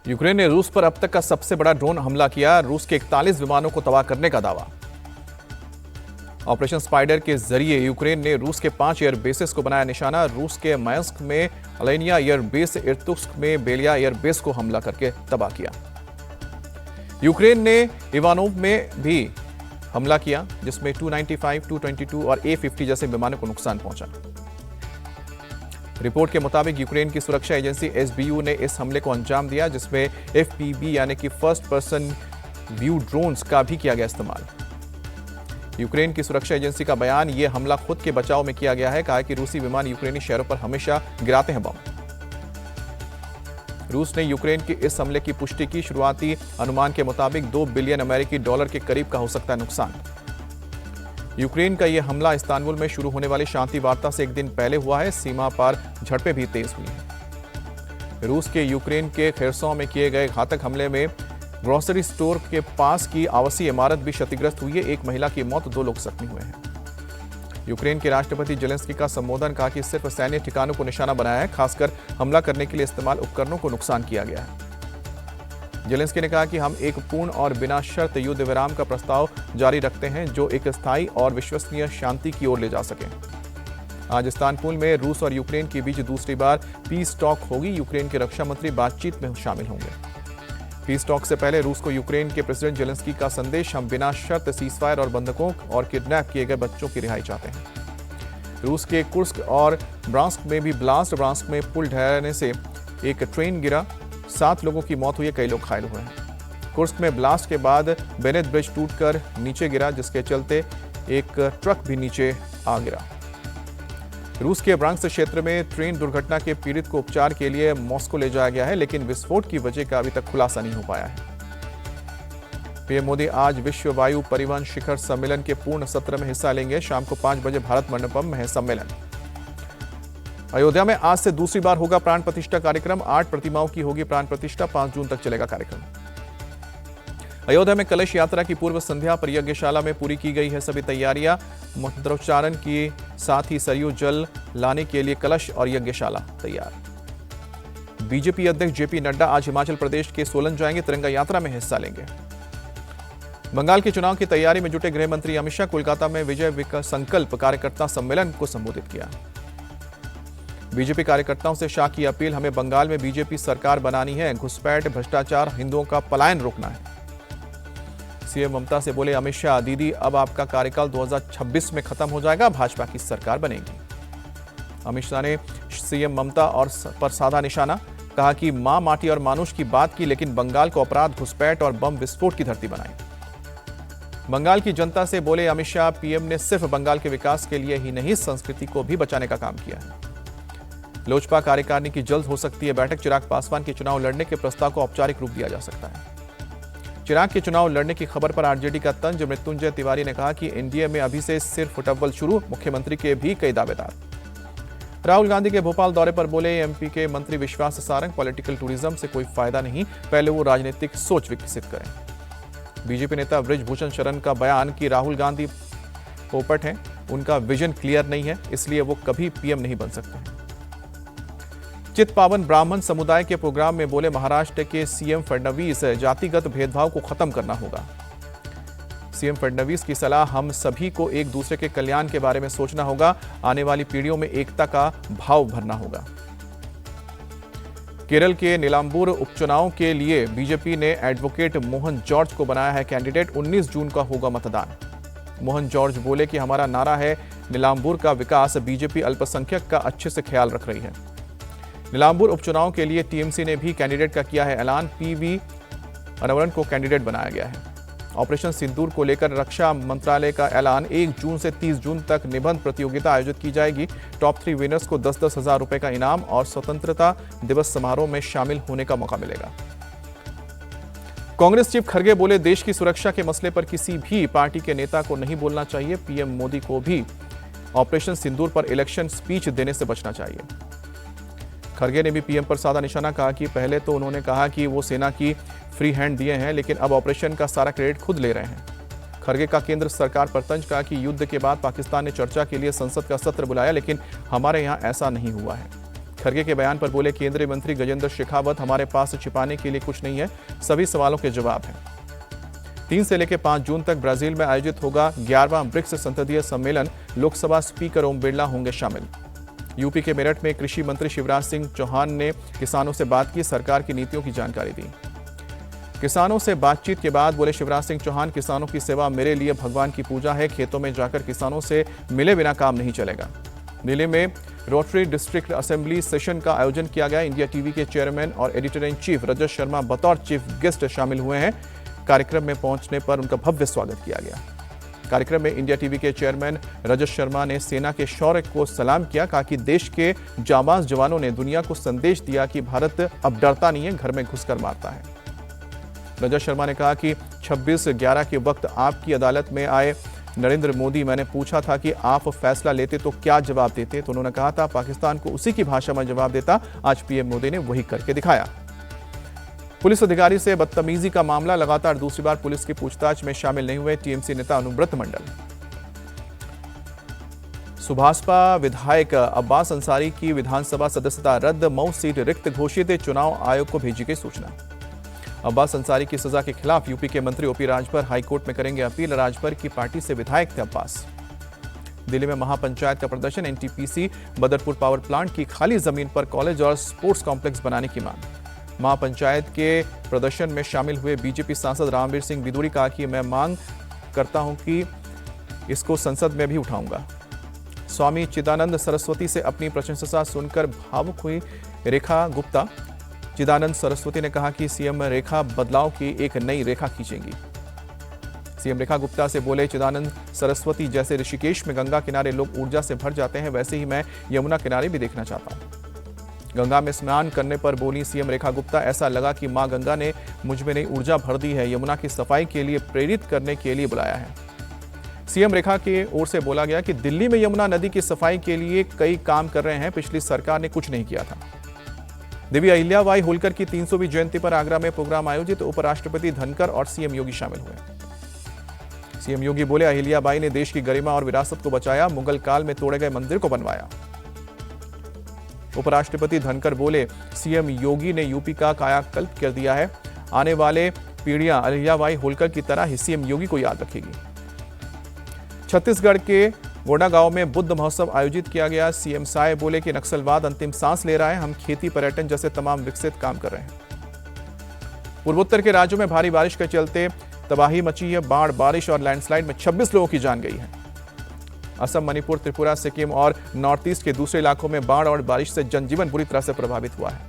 Ukraine ने रूस पर अब तक का सबसे बड़ा ड्रोन हमला किया। रूस के 41 विमानों को तबाह करने का दावा। ऑपरेशन स्पाइडर के जरिए यूक्रेन ने रूस के 5 एयरबेसेस को बनाया निशाना। रूस के मायस्क में अलेनिया एयरबेस, इर्तुस्क में बेलिया एयरबेस को हमला करके तबाह किया। यूक्रेन ने इवानोव में भी हमला किया, जिसमें 295, 222 और A-50 जैसे विमानों को नुकसान पहुंचा। रिपोर्ट के मुताबिक यूक्रेन की सुरक्षा एजेंसी SBU ने इस हमले को अंजाम दिया, जिसमें FPV यानी कि फर्स्ट पर्सन व्यू ड्रोन्स का भी किया गया इस्तेमाल। यूक्रेन की सुरक्षा एजेंसी का बयान, ये हमला खुद के बचाव में किया गया है। कहा कि रूसी विमान यूक्रेनी शहरों पर हमेशा गिराते हैं बम। रूस ने यूक्रेन के इस हमले की पुष्टि की। शुरुआती अनुमान के मुताबिक $2 बिलियन अमेरिकी डॉलर के करीब का हो सकता है नुकसान। यूक्रेन का यह हमला इस्तांबुल में शुरू होने वाली शांति वार्ता से एक दिन पहले हुआ है। सीमा पार झड़पें भी तेज हुई हैं। रूस के यूक्रेन के खेरसों में किए गए घातक हमले में ग्रोसरी स्टोर के पास की आवासीय इमारत भी क्षतिग्रस्त हुई है। एक महिला की मौत, 2 लोग जख्मी हुए हैं। यूक्रेन के राष्ट्रपति जेलेंस्की का संबोधन, कहा कि सिर्फ सैन्य ठिकानों को निशाना बनाया है, खासकर हमला करने के लिए इस्तेमाल उपकरणों को नुकसान किया गया है। जेलेंस्की ने कहा कि हम एक पूर्ण और बिना शर्त युद्ध विराम का प्रस्ताव जारी रखते हैं, जो एक स्थायी और विश्वसनीय शांति की ओर ले जा सके। आज इस्तांबुल में रूस और यूक्रेन के बीच दूसरी बार पीस टॉक होगी। यूक्रेन के रक्षा मंत्री बातचीत में शामिल होंगे। पीस टॉक से पहले रूस को यूक्रेन के प्रेसिडेंट जेलेंस्की का संदेश, हम बिना शर्त सीजफायर और बंधकों और किडनैप किए गए बच्चों की रिहाई चाहते हैं। रूस के कुर्स्क और ब्रांस्क में भी ब्लास्ट। ब्रांस्क में पुल ढहने से एक ट्रेन गिरा, 7 लोगों की मौत हुई, कई लोग घायल हुए हैं। कुर्स्क में ब्लास्ट के बाद बेनेट ब्रिज टूटकर नीचे गिरा, जिसके चलते एक ट्रक भी नीचे आ गिरा। रूस के ब्रांस्क क्षेत्र में ट्रेन दुर्घटना के पीड़ित को उपचार के लिए मॉस्को ले जाया गया है, लेकिन विस्फोट की वजह का अभी तक खुलासा नहीं हो पाया है। पीएम मोदी आज विश्व वायु परिवहन शिखर सम्मेलन के पूर्ण सत्र में हिस्सा लेंगे। शाम को 5 बजे भारत मंडपम में है सम्मेलन। अयोध्या में आज से दूसरी बार होगा प्राण प्रतिष्ठा कार्यक्रम। 8 प्रतिमाओं की होगी प्राण प्रतिष्ठा। 5 जून तक चलेगा कार्यक्रम। अयोध्या में कलश यात्रा की पूर्व संध्या पर यज्ञशाला में पूरी की गई है सभी तैयारियां। मंत्रोच्चारण के साथ ही सरयू जल लाने के लिए कलश और यज्ञशाला तैयार। बीजेपी अध्यक्ष जेपी नड्डा आज हिमाचल प्रदेश के सोलन जाएंगे, तिरंगा यात्रा में हिस्सा लेंगे। बंगाल के चुनाव की तैयारी में जुटे गृह मंत्री अमित शाह कोलकाता में विजय संकल्प कार्यकर्ता सम्मेलन को संबोधित किया। बीजेपी कार्यकर्ताओं से शाह की अपील, हमें बंगाल में बीजेपी सरकार बनानी है, घुसपैठ, भ्रष्टाचार, हिंदुओं का पलायन रोकना है। सीएम ममता से बोले अमित शाह, दीदी अब आपका कार्यकाल 2026 में खत्म हो जाएगा, भाजपा की सरकार बनेगी। अमित शाह ने सीएम ममता और पर साधा निशाना, कहा कि मां, माटी और मानुष की बात की, लेकिन बंगाल को अपराध, घुसपैठ और बम विस्फोट की धरती बनाई। बंगाल की जनता से बोले अमित शाह, पीएम ने सिर्फ बंगाल के विकास के लिए ही नहीं, संस्कृति को भी बचाने का काम किया है। लोजपा कार्यकारिणी की जल्द हो सकती है बैठक। चिराग पासवान के चुनाव लड़ने के प्रस्ताव को औपचारिक रूप दिया जा सकता है। चिराग के चुनाव लड़ने की खबर पर आरजेडी का तंज। मृत्युंजय तिवारी ने कहा कि एनडीए में अभी से सिर्फ फुटबॉल शुरू, मुख्यमंत्री के भी कई दावेदार। राहुल गांधी के भोपाल दौरे पर बोले एमपी के मंत्री विश्वास सारंग, पॉलिटिकल टूरिज्म से कोई फायदा नहीं, पहले वो राजनीतिक सोच विकसित करें। बीजेपी नेता बृजभूषण शरण का बयान कि राहुल गांधी पोपट हैं, उनका विजन क्लियर नहीं है, इसलिए वो कभी पीएम नहीं बन सकते। चित पावन ब्राह्मण समुदाय के प्रोग्राम में बोले महाराष्ट्र के सीएम फडणवीस, जातिगत भेदभाव को खत्म करना होगा। सीएम फडणवीस की सलाह, हम सभी को एक दूसरे के कल्याण के बारे में सोचना होगा, आने वाली पीढ़ियों में एकता का भाव भरना होगा। केरल के नीलांबूर उपचुनाव के लिए बीजेपी ने एडवोकेट मोहन जॉर्ज को बनाया है कैंडिडेट। 19 जून का होगा मतदान। मोहन जॉर्ज बोले कि हमारा नारा है नीलांबूर का विकास, बीजेपी अल्पसंख्यक का अच्छे से ख्याल रख रही है। नीलांबूर उपचुनाव के लिए टीएमसी ने भी कैंडिडेट का किया है ऐलान। पीवी अनवरन को कैंडिडेट बनाया गया है। ऑपरेशन सिंदूर को लेकर रक्षा मंत्रालय का ऐलान, 1 जून से 30 जून तक निबंध प्रतियोगिता आयोजित की जाएगी। टॉप 3 विनर्स को 10-10 हजार रुपए का इनाम और स्वतंत्रता दिवस समारोह में शामिल होने का मौका मिलेगा। कांग्रेस चीफ खड़गे बोले देश की सुरक्षा के मसले पर किसी भी पार्टी के नेता को नहीं बोलना चाहिए। पीएम मोदी को भी ऑपरेशन सिंदूर पर इलेक्शन स्पीच देने से बचना चाहिए। खड़गे ने भी पीएम पर साधा निशाना, कहा कि पहले तो उन्होंने कहा कि वो सेना की फ्री हैंड दिए हैं, लेकिन अब ऑपरेशन का सारा क्रेडिट खुद ले रहे हैं। खड़गे का केंद्र सरकार पर तंज, कहा कि युद्ध के बाद पाकिस्तान ने चर्चा के लिए संसद का सत्र बुलाया, लेकिन हमारे यहां ऐसा नहीं हुआ है। खरगे के बयान पर बोले केंद्रीय मंत्री गजेंद्र शेखावत, हमारे पास छिपाने के लिए कुछ नहीं है, सभी सवालों के जवाब हैं। 3 से लेकर 5 जून तक ब्राजील में आयोजित होगा 11वां ब्रिक्स संसदीय सम्मेलन, लोकसभा स्पीकर ओम बिरला होंगे शामिल। यूपी के मेरठ में कृषि मंत्री शिवराज सिंह चौहान ने किसानों से बात की, सरकार की नीतियों की जानकारी दी। किसानों से बातचीत के बाद बोले शिवराज सिंह चौहान, किसानों की सेवा मेरे लिए भगवान की पूजा है, खेतों में जाकर किसानों से मिले बिना काम नहीं चलेगा। दिल्ली में रोटरी डिस्ट्रिक्ट असेंबली सेशन का आयोजन किया गया। इंडिया टीवी के चेयरमैन और editor in chief Rajat Sharma बतौर चीफ गेस्ट शामिल हुए हैं। कार्यक्रम में पहुंचने पर उनका भव्य स्वागत किया गया। कार्यक्रम में इंडिया टीवी के चेयरमैन रजत शर्मा ने सेना के शौर्य को सलाम किया, कहा कि देश के जाबाज जवानों ने दुनिया को संदेश दिया कि भारत अब डरता नहीं है, घर में घुसकर मारता है। रजत शर्मा ने कहा कि 26/11 के वक्त आपकी अदालत में आए नरेंद्र मोदी, मैंने पूछा था कि आप फैसला लेते तो क्या जवाब देते, तो उन्होंने कहा था पाकिस्तान को उसी की भाषा में जवाब देता। आज पीएम मोदी ने वही करके दिखाया। पुलिस अधिकारी से बदतमीजी का मामला, लगातार दूसरी बार पुलिस की पूछताछ में शामिल नहीं हुए टीएमसी नेता अनुव्रत मंडल। सुभाषपा विधायक अब्बास अंसारी की विधानसभा सदस्यता रद्द, मऊ सीट रिक्त घोषित, चुनाव आयोग को भेजी गई सूचना। अब्बास अंसारी की सजा के खिलाफ यूपी के मंत्री ओपी राजभर हाईकोर्ट में करेंगे अपील। राजभर की पार्टी से विधायक थे अब्बास। दिल्ली में महापंचायत का प्रदर्शन, एनटीपीसी बदरपुर पावर प्लांट की खाली जमीन पर कॉलेज और स्पोर्ट्स कॉम्प्लेक्स बनाने की मांग। महापंचायत के प्रदर्शन में शामिल हुए बीजेपी सांसद रामवीर सिंह बिदूरी कहा कि मैं मांग करता हूं कि इसको संसद में भी उठाऊंगा। स्वामी चिदानंद सरस्वती से अपनी प्रशंसा सुनकर भावुक हुई रेखा गुप्ता। चिदानंद सरस्वती ने कहा कि सीएम रेखा बदलाव की एक नई रेखा खींचेंगी। सीएम रेखा गुप्ता से बोले चिदानंद सरस्वती, जैसे ऋषिकेश में गंगा किनारे लोग ऊर्जा से भर जाते हैं, वैसे ही मैं यमुना किनारे भी देखना चाहता हूं। गंगा में स्नान करने पर बोली सीएम रेखा गुप्ता, ऐसा लगा कि मां गंगा ने मुझ में नई ऊर्जा भर दी है, यमुना की सफाई के लिए प्रेरित करने के लिए बुलाया है। सीएम रेखा की ओर से बोला गया कि दिल्ली में यमुना नदी की सफाई के लिए कई काम कर रहे हैं, पिछली सरकार ने कुछ नहीं किया था। देवी अहिल्याबाई होलकर की 300वीं जयंती पर आगरा में प्रोग्राम आयोजित, उपराष्ट्रपति धनखड़ और सीएम योगी शामिल हुए। सीएम योगी बोले अहिल्याबाई ने देश की गरिमा और विरासत को बचाया, मुगल काल में तोड़े गए मंदिर को बनवाया। उपराष्ट्रपति धनखड़ बोले सीएम योगी ने यूपी का कायाकल्प कर दिया है, आने वाले पीढ़ियां अहिल्याबाई होलकर की तरह ही सीएम योगी को याद रखेगी। छत्तीसगढ़ के गोंडा गांव में बुद्ध महोत्सव आयोजित किया गया। सीएम साय बोले कि नक्सलवाद अंतिम सांस ले रहा है, हम खेती पर्यटन जैसे तमाम विकसित काम कर रहे हैं। पूर्वोत्तर के राज्यों में भारी बारिश के चलते तबाही मची है, बाढ़, बारिश और लैंडस्लाइड में 26 लोगों की जान गई है। असम, मणिपुर, त्रिपुरा, सिक्किम और नॉर्थ ईस्ट के दूसरे इलाकों में बाढ़ और बारिश से जनजीवन बुरी तरह से प्रभावित हुआ है।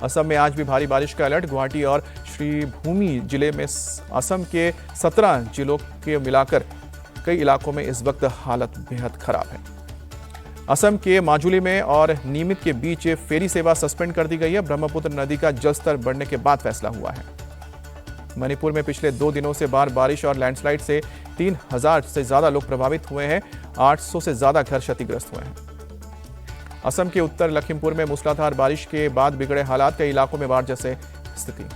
असम में आज भी भारी बारिश का अलर्ट। गुवाहाटी और श्रीभूमि जिले में असम के 17 जिलों के मिलाकर कई इलाकों में इस वक्त हालत बेहद खराब है। असम के माजुली में और नीमच के बीच फेरी सेवा सस्पेंड कर दी गई है। ब्रह्मपुत्र नदी का जलस्तर बढ़ने के बाद फैसला हुआ है। मणिपुर में पिछले 2 दिनों से बारिश और लैंडस्लाइड से 3000 से ज्यादा लोग प्रभावित हुए हैं। 800 से ज्यादा घर क्षतिग्रस्त हुए हैं। असम के उत्तर लखीमपुर में मूसलाधार बारिश के बाद बिगड़े हालात, कई इलाकों में बाढ़ जैसे स्थिति।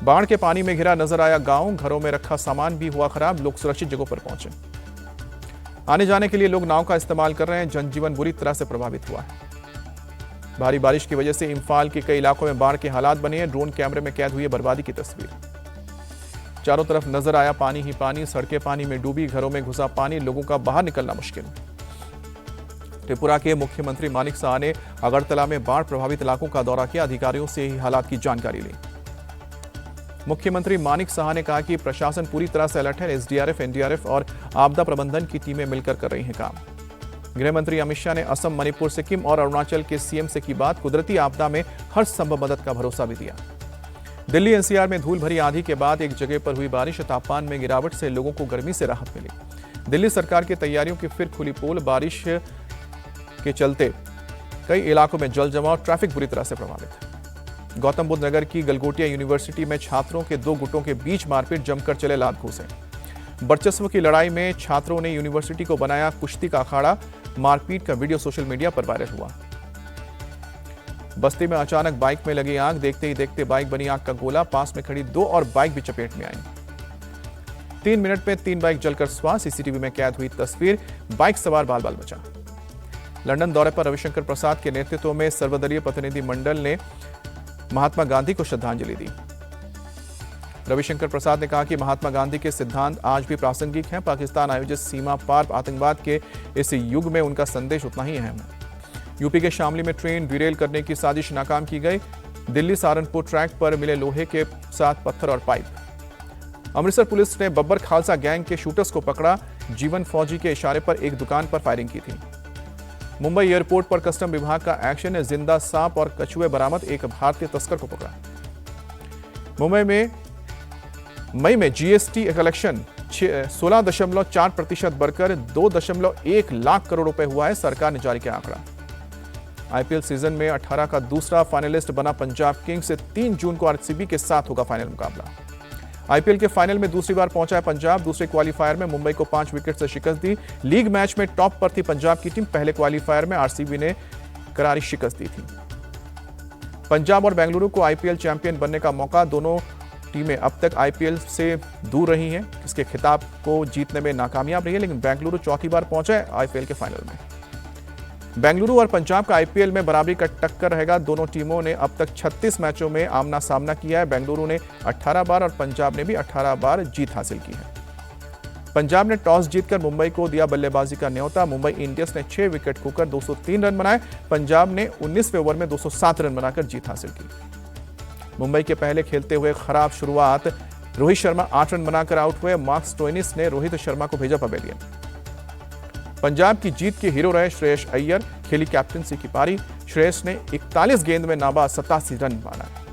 बाढ़ के पानी में घिरा नजर आया गांव, घरों में रखा सामान भी हुआ खराब, लोग सुरक्षित जगहों पर पहुंचे। आने जाने के लिए लोग नाव का इस्तेमाल कर रहे हैं, जनजीवन बुरी तरह से प्रभावित हुआ है। भारी बारिश की वजह से इम्फाल के कई इलाकों में बाढ़ के हालात बने हैं। ड्रोन कैमरे में कैद हुई है बर्बादी की तस्वीर। चारों तरफ नजर आया पानी ही पानी, सड़कें पानी में डूबी, घरों में घुसा पानी, लोगों का बाहर निकलना मुश्किल। त्रिपुरा के मुख्यमंत्री मानिक साहा ने अगरतला में बाढ़ प्रभावित इलाकों का दौरा किया, अधिकारियों से ही हालात की जानकारी ली। मुख्यमंत्री मानिक साहा ने कहा कि प्रशासन पूरी तरह से अलर्ट है, एसडीआरएफ, एनडीआरएफ और आपदा प्रबंधन की टीमें मिलकर कर रही हैं काम। गृह मंत्री अमित शाह ने असम, मणिपुर, सिक्किम और अरुणाचल के सीएम से की बात, कुदरती आपदा में हर संभव मदद का भरोसा भी दिया। दिल्ली एनसीआर में धूल भरी आंधी के बाद एक जगह पर हुई बारिश, तापमान में गिरावट से लोगों को गर्मी से राहत मिली। दिल्ली सरकार की तैयारियों की फिर खुली पोल, बारिश के चलते कई इलाकों में जल जमाव, ट्रैफिक बुरी तरह से प्रभावित। गौतम बुद्ध नगर की गलगोटिया यूनिवर्सिटी में छात्रों के 2 गुटों के बीच मारपीट, जमकर चले लात घूंसे। वर्चस्व की लड़ाई में छात्रों ने यूनिवर्सिटी को बनाया कुश्ती का अखाड़ा, मारपीट का वीडियो सोशल मीडिया पर वायरल हुआ। बस्ती में अचानक बाइक में लगी आग, देखते ही देखते बाइक बनी आग का गोला, पास में खड़ी 2 और बाइक भी चपेट में आई। 3 मिनट में 3 बाइक जलकर स्वाह, सीसीटीवी में कैद हुई तस्वीर, बाइक सवार बाल बाल बचा। लंदन दौरे पर रविशंकर प्रसाद के नेतृत्व में सर्वदलीय प्रतिनिधि मंडल ने महात्मा गांधी को श्रद्धांजलि दी। रविशंकर प्रसाद ने कहा कि महात्मा गांधी के सिद्धांत आज भी प्रासंगिक हैं। पाकिस्तान आयोजित सीमा पार आतंकवाद के इस युग में उनका संदेश उतना ही अहम है। यूपी के शामली में ट्रेन डिरेल करने की साजिश नाकाम की गई। दिल्ली सहारनपुर ट्रैक पर मिले लोहे के साथ पत्थर और पाइप। अमृतसर पुलिस ने बब्बर खालसा गैंग के शूटर्स को पकड़ा। जीवन फौजी के इशारे पर एक दुकान पर फायरिंग की थी। मुंबई एयरपोर्ट पर कस्टम विभाग का एक्शन है। जिंदा सांप और कछुए बरामद, एक भारतीय तस्कर को पकड़ा। मुंबई में मई में जीएसटी कलेक्शन 16.4% बढ़कर 2.1 लाख करोड़ रुपए हुआ है। सरकार ने जारी किया आंकड़ा। आईपीएल सीजन में 18 का दूसरा फाइनलिस्ट बना पंजाब किंग्स से 3 जून को आरसीबी के साथ होगा फाइनल मुकाबला। आईपीएल के फाइनल में दूसरी बार पहुंचा है पंजाब। दूसरे क्वालीफायर में मुंबई को 5 विकेट से शिकस्त दी। लीग मैच में टॉप पर थी पंजाब की टीम। पहले क्वालीफायर में आरसीबी ने करारी शिकस्त दी थी। पंजाब और बेंगलुरु को आईपीएल चैंपियन बनने का मौका। दोनों टीमें अब तक आईपीएल से दूर रही हैं। इसके खिताब को जीतने में नाकामयाब रही है, लेकिन बेंगलुरु चौथी बार पहुंचा है आईपीएल के फाइनल में। बेंगलुरु और पंजाब का आईपीएल में बराबरी का टक्कर रहेगा। दोनों टीमों ने अब तक 36 मैचों में आमना सामना किया है। बेंगलुरु ने 18 बार और पंजाब ने भी 18 बार जीत हासिल की है। पंजाब ने टॉस जीतकर मुंबई को दिया बल्लेबाजी का न्योता। मुंबई इंडियंस ने 6 विकेट खोकर 203 रन बनाए। पंजाब ने 19वें ओवर में 207 रन बनाकर जीत हासिल की। मुंबई के पहले खेलते हुए खराब शुरुआत। रोहित शर्मा 8 रन बनाकर आउट हुए। मार्क स्टोइनिस ने रोहित शर्मा को भेजा पवेलियन। पंजाब की जीत के हीरो रहे श्रेयस अय्यर। खेली कैप्टनसी की पारी। श्रेयस ने 41 गेंद में नाबाद 87 रन बनाए।